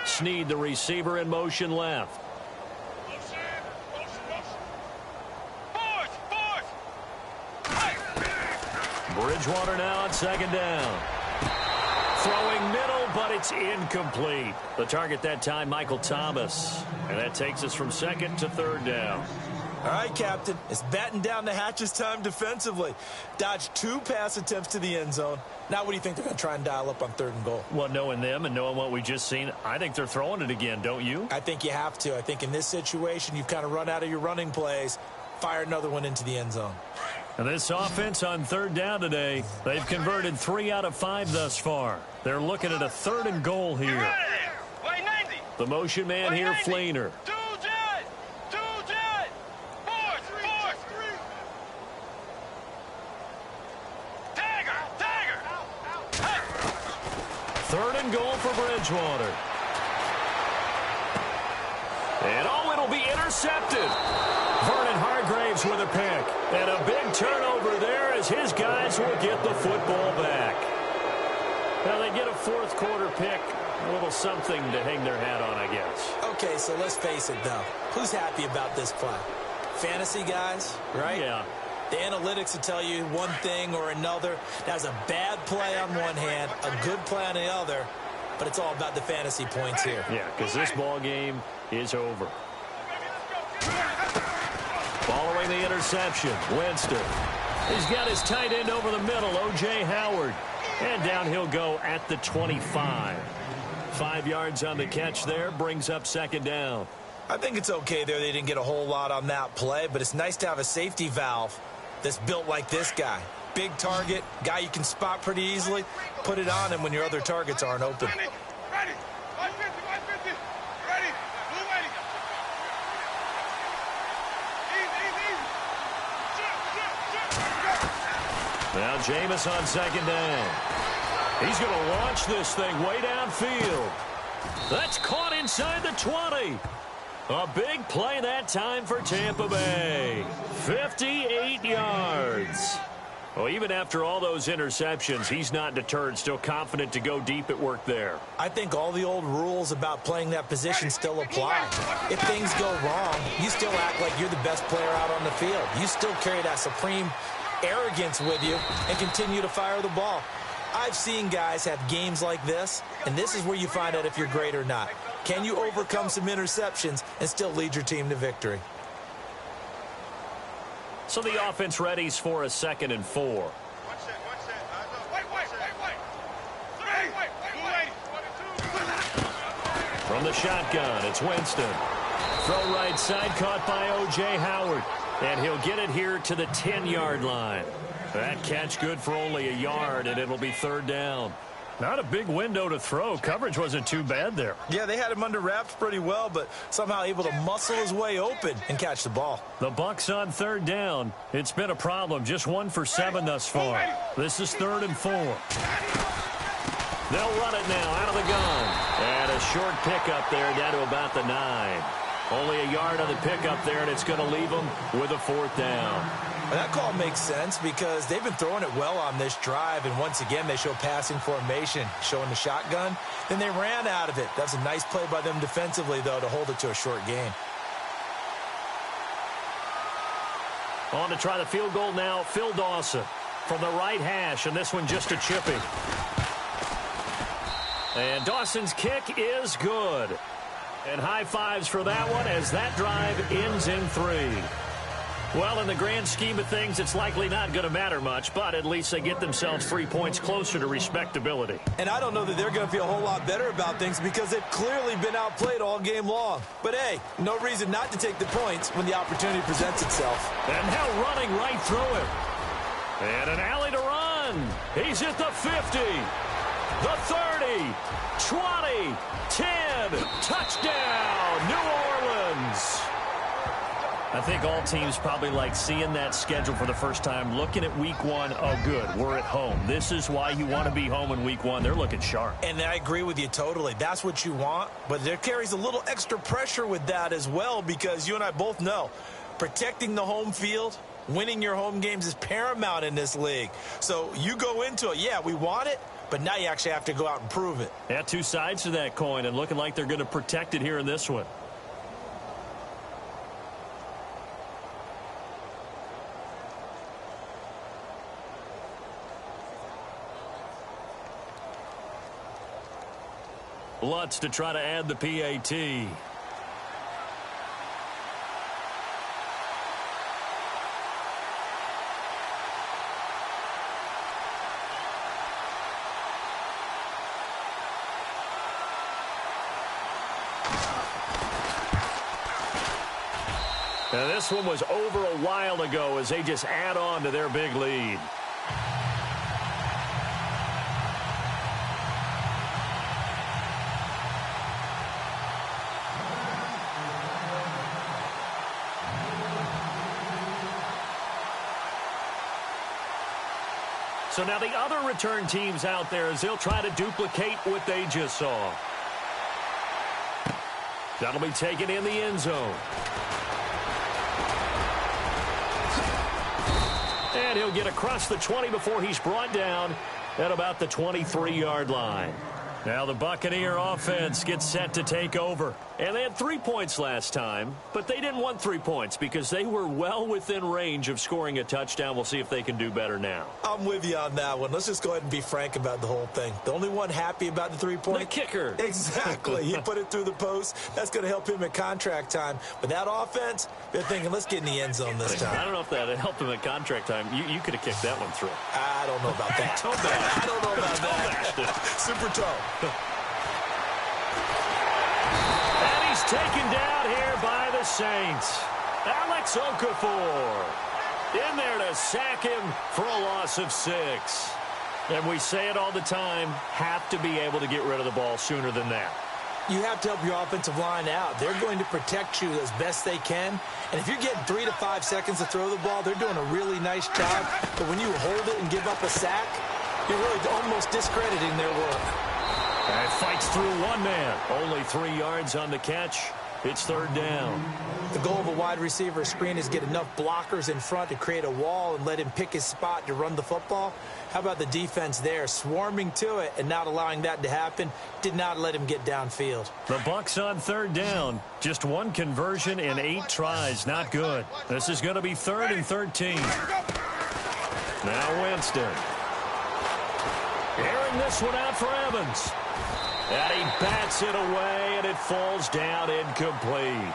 Snead, the receiver, in motion left. Bridgewater now on second down. Throwing middle, but it's incomplete. The target that time, Michael Thomas. And that takes us from second to third down. All right, Captain. It's batten down the hatches time defensively. Dodged 2 pass attempts to the end zone. Now what do you think they're going to try and dial up on third and goal? Well, knowing them and knowing what we just seen, I think they're throwing it again, don't you? I think you have to. I think in this situation, you've kind of run out of your running plays. Fire another one into the end zone. And this offense on third down today, they've converted 3 out of 5 thus far. They're looking at a third and goal here. The motion man here, Fleener. Third and goal for Bridgewater. And it'll be intercepted. Vernon Hargraves with a pick. And a big turnover there as his guys will get the football back. Now they get a fourth quarter pick. A little something to hang their hat on, I guess. Okay, so let's face it, though. Who's happy about this play? Fantasy guys, right? Yeah. The analytics will tell you one thing or another. That's a bad play on one hand, a good play on the other, but it's all about the fantasy points here. Yeah, because this ball game is over. Following the interception, Winston. He's got his tight end over the middle, O.J. Howard. And down he'll go at the 25. 5 yards on the catch there, brings up second down. I think it's okay there. They didn't get a whole lot on that play, but it's nice to have a safety valve that's built like this guy. Big target, guy you can spot pretty easily. Put it on him when your other targets aren't open. Now Jameis on second down. He's going to launch this thing way downfield. That's caught inside the 20. A big play that time for Tampa Bay. 58 yards. Well, even after all those interceptions, he's not deterred, still confident to go deep at work there. I think all the old rules about playing that position still apply. If things go wrong, you still act like you're the best player out on the field. You still carry that supreme arrogance with you and continue to fire the ball. I've seen guys have games like this, and this is where you find out if you're great or not. Can you overcome some interceptions and still lead your team to victory? So the offense readies for a 2nd and 4. From the shotgun, it's Winston. Throw right side, caught by O.J. Howard. And he'll get it here to the 10-yard line. That catch good for only a yard, and it'll be 3rd down. Not a big window to throw. Coverage wasn't too bad there. Yeah, they had him under wraps pretty well, but somehow able to muscle his way open and catch the ball. The Bucs on 3rd down. It's been a problem. Just 1 for 7 thus far. This is 3rd and 4. They'll run it now out of the gun. And a short pickup there down to about the 9. Only a yard on the pickup there, and it's going to leave them with a 4th down. That call makes sense because they've been throwing it well on this drive, and once again they show passing formation, showing the shotgun. Then they ran out of it. That's a nice play by them defensively, though, to hold it to a short gain. On to try the field goal now, Phil Dawson from the right hash, and this one just a chippy. And Dawson's kick is good. And high fives for that one as that drive ends in 3. Well, in the grand scheme of things, it's likely not going to matter much, but at least they get themselves 3 points closer to respectability. And I don't know that they're going to feel a whole lot better about things because they've clearly been outplayed all game long. But, hey, no reason not to take the points when the opportunity presents itself. And now running right through it. And an alley to run. He's at the 50. The 30, 20, 10, touchdown, New Orleans. I think all teams probably like seeing that schedule for the first time, looking at week 1. Oh, good, we're at home. This is why you want to be home in week 1. They're looking sharp. And I agree with you totally. That's what you want, but there carries a little extra pressure with that as well because you and I both know protecting the home field, winning your home games is paramount in this league. So you go into it, yeah, we want it, but now you actually have to go out and prove it. Yeah, 2 sides to that coin, and looking like they're going to protect it here in this one. Lutz to try to add the PAT. Now this one was over a while ago as they just add on to their big lead. So now the other return teams out there as they'll try to duplicate what they just saw. That'll be taken in the end zone. And he'll get across the 20 before he's brought down at about the 23-yard line. Now the Buccaneer offense gets set to take over. And they had 3 points last time, but they didn't want 3 points because they were well within range of scoring a touchdown. We'll see if they can do better now. I'm with you on that one. Let's just go ahead and be frank about the whole thing. The only one happy about the 3-point? The kicker. Exactly. He put it through the post. That's going to help him at contract time. But that offense, they're thinking, let's get in the end zone this time. I don't know if that helped him at contract time. You could have kicked that one through. I don't know about that. I don't know about that. Super toe. And he's taken down here by the Saints. Alex Okafor in there to sack him for a loss of 6. And we say it all the time, have to be able to get rid of the ball sooner than that. You have to help your offensive line out. They're going to protect you as best they can. And if you're getting 3 to 5 seconds to throw the ball, they're doing a really nice job. But when you hold it and give up a sack, you're really almost discrediting their work. And fights through one man. Only 3 yards on the catch. It's 3rd down. The goal of a wide receiver screen is get enough blockers in front to create a wall and let him pick his spot to run the football. How about the defense there, swarming to it and not allowing that to happen? Did not let him get downfield. The Bucs on 3rd down. Just 1 conversion in 8 tries. Not good. This is going to be 3rd and 13. Now Winston. Airing this one out for Evans. And he bats it away, and it falls down incomplete.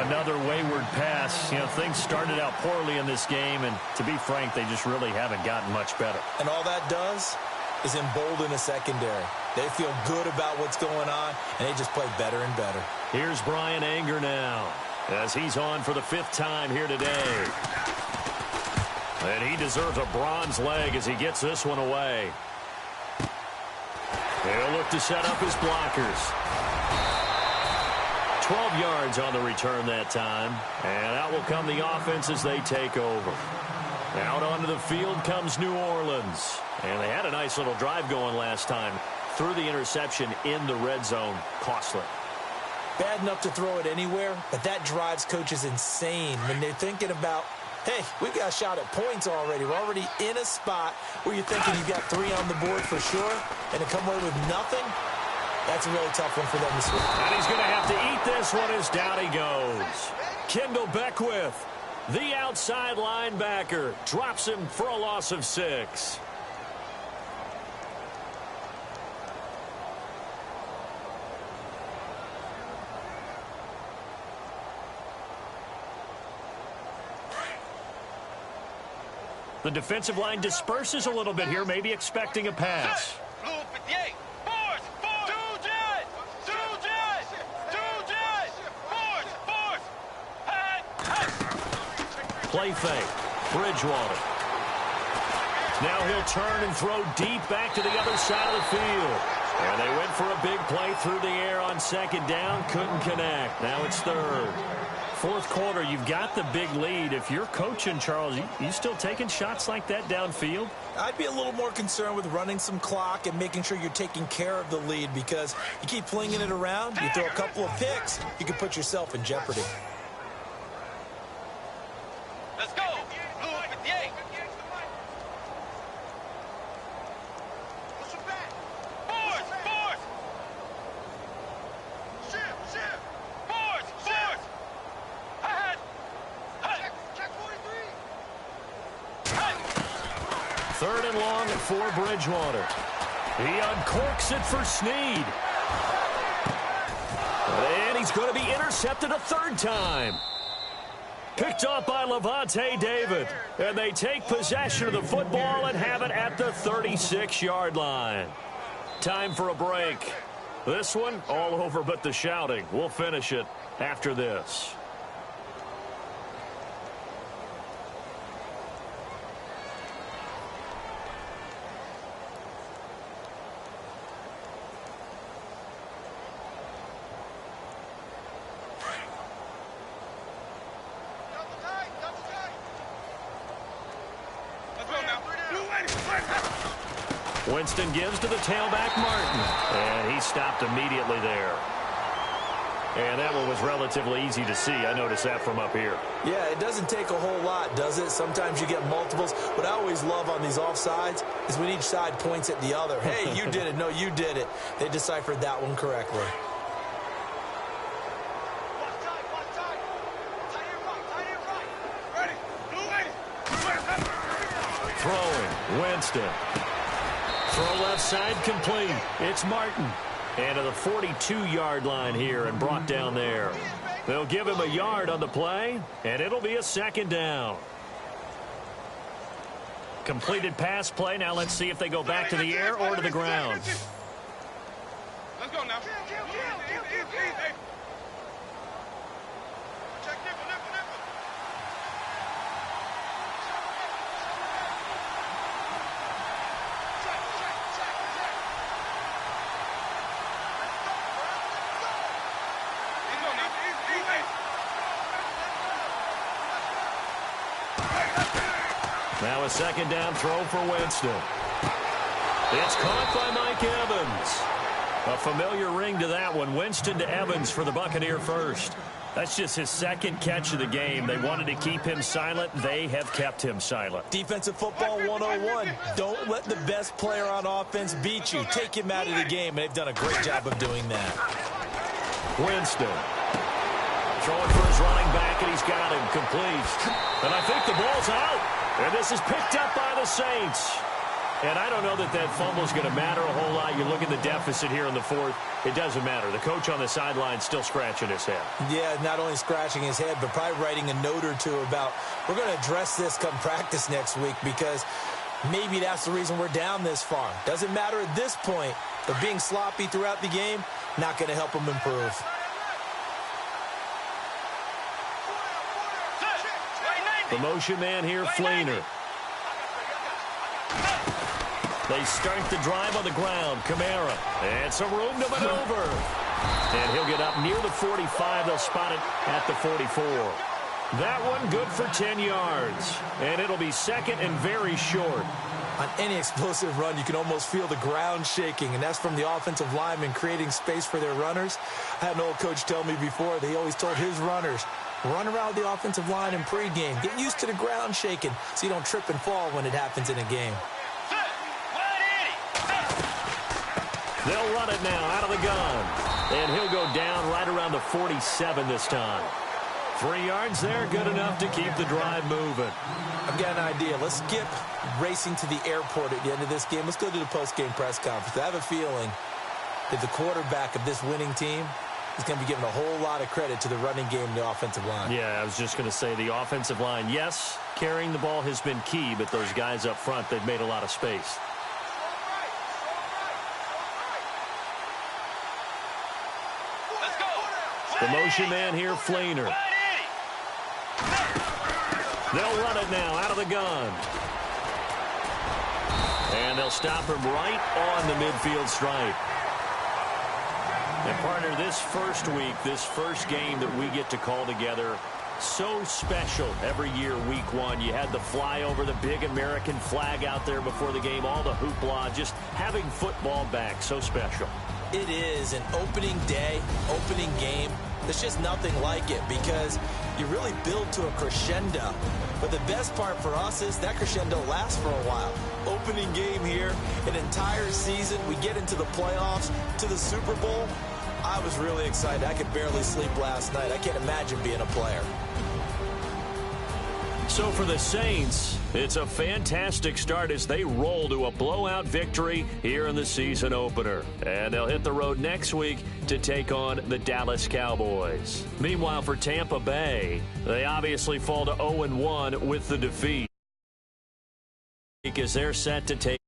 Another wayward pass. You know, things started out poorly in this game, and to be frank, they just really haven't gotten much better. And all that does is embolden a secondary. They feel good about what's going on, and they just play better and better. Here's Brian Anger now, as he's on for the 5th time here today. And he deserves a bronze leg as he gets this one away. He'll look to set up his blockers. 12 yards on the return that time. And out will come the offense as they take over. Out onto the field comes New Orleans. And they had a nice little drive going last time. Threw the interception in the red zone. Costly. Bad enough to throw it anywhere, but that drives coaches insane when they're thinking about, hey, we got a shot at points already. We're already in a spot where you're thinking you've got 3 on the board for sure, and to come away with nothing, that's a really tough one for them to swing. And he's going to have to eat this one as down he goes. Kendall Beckwith, the outside linebacker, drops him for a loss of 6. The defensive line disperses a little bit here, maybe expecting a pass. Play fake. Bridgewater. Now he'll turn and throw deep back to the other side of the field. And they went for a big play through the air on 2nd down. Couldn't connect. Now it's 3rd. 4th quarter, you've got the big lead. If you're coaching, Charles, you still taking shots like that downfield? I'd be a little more concerned with running some clock and making sure you're taking care of the lead, because you keep flinging it around, you throw a couple of picks, you can put yourself in jeopardy. Let's go. Blue 58. Third and long for Bridgewater. He uncorks it for Snead. And he's going to be intercepted a 3rd time. Picked off by Levante David. And they take possession of the football and have it at the 36-yard line. Time for a break. This one, all over but the shouting. We'll finish it after this. Winston gives to the tailback, Martin. And he stopped immediately there. And that one was relatively easy to see. I noticed that from up here. Yeah, it doesn't take a whole lot, does it? Sometimes you get multiples. What I always love on these offsides is when each side points at the other. Hey, you did it. No, you did it. They deciphered that one correctly. Throwing, Winston. Throw left side complete. It's Martin. And to the 42-yard line here and brought down there. They'll give him a yard on the play, and it'll be a 2nd down. Completed pass play. Now let's see if they go back to the air or to the ground. Let's go now. Now a 2nd down throw for Winston. It's caught by Mike Evans. A familiar ring to that one. Winston to Evans for the Buccaneer first. That's just his 2nd catch of the game. They wanted to keep him silent. They have kept him silent. Defensive football 101. Don't let the best player on offense beat you. Take him out of the game, and they've done a great job of doing that. Winston. Throwing for his running back, and he's got him complete. And I think the ball's out. And this is picked up by the Saints. And I don't know that that fumble is going to matter a whole lot. You look at the deficit here in the fourth. It doesn't matter. The coach on the sideline still scratching his head. Yeah, not only scratching his head, but probably writing a note or two about, we're going to address this come practice next week, because maybe that's the reason we're down this far. Doesn't matter at this point, but being sloppy throughout the game, not going to help them improve. The motion man here, Fleener. They start the drive on the ground. Kamara. And some room to maneuver. And he'll get up near the 45. They'll spot it at the 44. That one good for 10 yards. And it'll be second and very short. On any explosive run, you can almost feel the ground shaking, and that's from the offensive linemen creating space for their runners. I had an old coach tell me before, they always told his runners, run around the offensive line in pregame. Get used to the ground shaking so you don't trip and fall when it happens in a game. They'll run it now out of the gun. And he'll go down right around the 47 this time. 3 yards there, good enough to keep the drive moving. I've got an idea. Let's skip racing to the airport at the end of this game. Let's go to the post-game press conference. I have a feeling that the quarterback of this winning team is going to be giving a whole lot of credit to the running game and the offensive line. Yeah, I was just going to say the offensive line, yes, carrying the ball has been key, but those guys up front, they've made a lot of space. The motion man here, Fleener. They'll run it now out of the gun. And they'll stop him right on the midfield stripe. And partner, this first week, this first game that we get to call together, so special every year, week one. You had the flyover, the big American flag out there before the game, all the hoopla, just having football back, so special. It is an opening day, opening game. There's just nothing like it because you really build to a crescendo. But the best part for us is that crescendo lasts for a while. Opening game here, an entire season. We get into the playoffs, to the Super Bowl. I was really excited. I could barely sleep last night. I can't imagine being a player. So for the Saints, it's a fantastic start as they roll to a blowout victory here in the season opener. And they'll hit the road next week to take on the Dallas Cowboys. Meanwhile, for Tampa Bay, they obviously fall to 0-1 with the defeat, because they're set to take